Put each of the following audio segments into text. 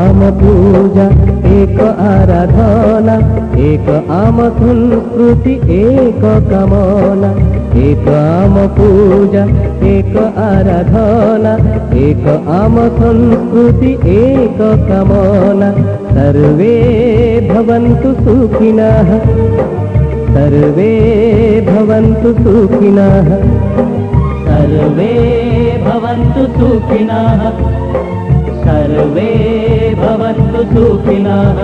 आम पूजा एक आराधना एक आम संस्कृति एक कामना एक आम पूजा एक आराधना एक आम संस्कृति एक कामना सर्वे भवन्तु सुखिनः सर्वे भवन्तु सुखिनः सर्वे भवन्तु सुखिनः सर्वे भवन्तु सुखिनः।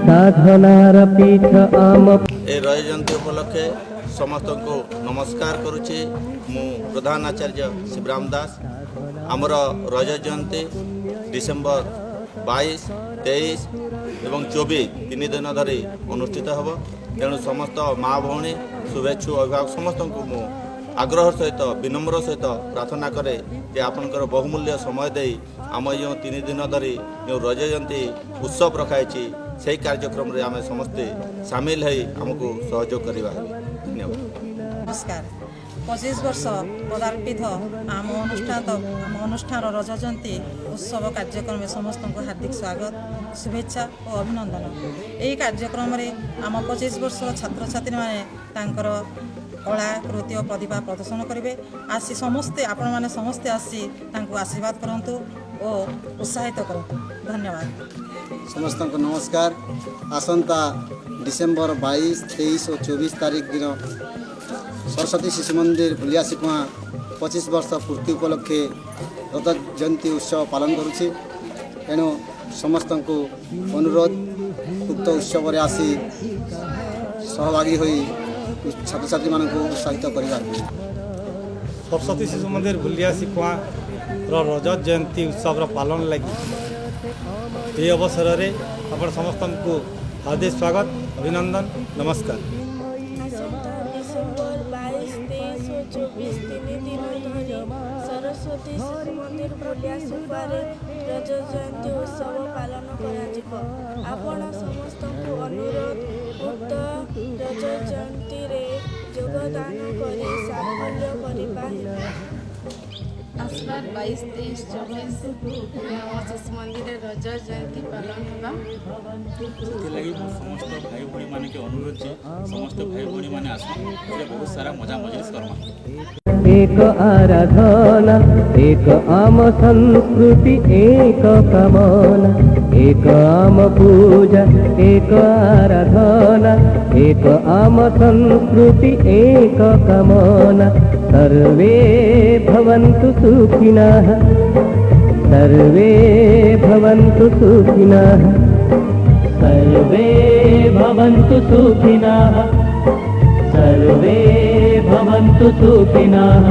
साधनार पीठ आम ए रज जयंती उपलक्षे समस्त को नमस्कार करुछि। मु प्रधान आचार्य शिवराम दास। आमर रज जयंती डिसेम्बर 22, 23 एवं 24 तीन दिन धरी अनुष्ठित होब। तेणु समस्त माँ भौणी शुभेच्छु अभिभावक समस्त को मु आग्रह सहित विनम्र सहित प्रार्थना करे जे आपनकर बहुमूल्य समय दे आम जो 3 दिन धरी जो रज जयंती उत्सव रखाई से कार्यक्रम रे आमे समस्ते सामिल है आमको सहयोग करवा। धन्यवाद। नमस्कार। 25 वर्ष पदार्पित आम अनुष्ठान रज जयंती उत्सव कार्यक्रम में समस्त को हार्दिक स्वागत शुभेच्छा और अभिनंदन। यही कार्यक्रम में आम 25 वर्ष छात्र छात्री माने तांकर कला कृति और प्रतिभा प्रदर्शन करेंगे। आसी समस्ते आपण माने समस्ते आसी तांको आशीर्वाद करंतु और उत्साहित करंतु। धन्यवाद। समस्त को नमस्कार। आसंता डिसेम्बर 22, 23 और 24 तारीख दिन सरस्वती शिशु मंदिर भुलियासिकुआ 25 वर्ष पूर्ति उपलक्षे रज जयंती उत्सव पालन करुछि। तेणु समस्त को अनुरोध उक्त उत्सव आसी सहभागी होई छात्र छात्री मान को उत्साहित करवा। सरस्वती शिशु मंदिर भुलियासिकुआ रज जयंती उत्सव पालन लगी ये अवसर में आपण समस्त को हार्दिक स्वागत अभिनंदन नमस्कार। डिसेम्बर 22, 23 और 24 तीन दिन धरी सरस्वती शिशु मंदिर भुलियासिकुआ रज जयंती उत्सव पालन करा। आपण समस्त को अनुरोध उक्त रज जयंती रे योगदान करी साफल्य करबा। आसबार 22, 23, 24 शिशु मंदिर रज जयंती पालन होगा। लगी समस्त भाई भाई मान के अनुरोध है समस्त भाई भाई मान आस बहुत सारा मजा मजलिस करमा। एक आराधना एक आम संस्कृति एक कामना एक आम पूजा एक आराधना एक आम संस्कृति एक कामना सर्वे भवन्तु सुखिनः सर्वे भवन्तु सुखिनः सर्वे भवन्तु सुखिनः सर्वे भवन्तु सुखिनः।